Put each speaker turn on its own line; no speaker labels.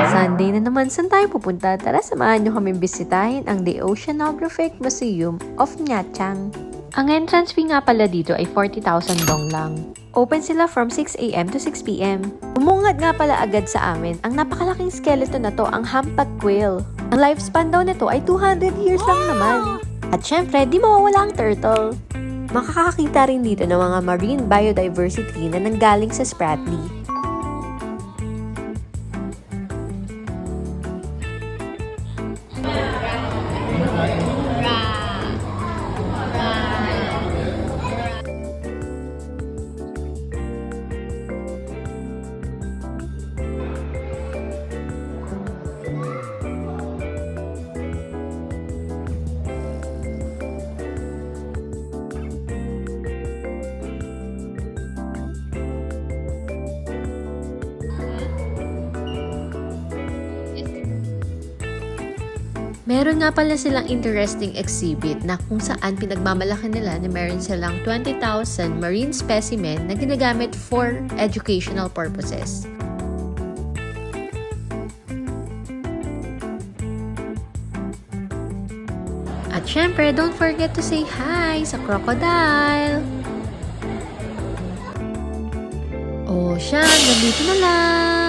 Sunday na naman, saan tayo pupunta? Tara, samahan nyo kami bisitahin ang The Oceanographic Museum of Nha Trang. Ang entrance fee nga pala dito ay 40,000 dong lang. Open sila from 6 AM to 6 PM. Umungad nga pala agad sa amin ang napakalaking skeleton na to, ang humpback whale. Ang lifespan daw nito ay 200 years lang naman. At syempre, di mawawala ang turtle. Makakakita rin dito ng mga marine biodiversity na nanggaling sa Spratly. Meron nga pala silang interesting exhibit na kung saan pinagmamalaki nila na meron silang 20,000 marine specimen na ginagamit for educational purposes. At syempre, don't forget to say hi sa crocodile! O siya, nandito na lang!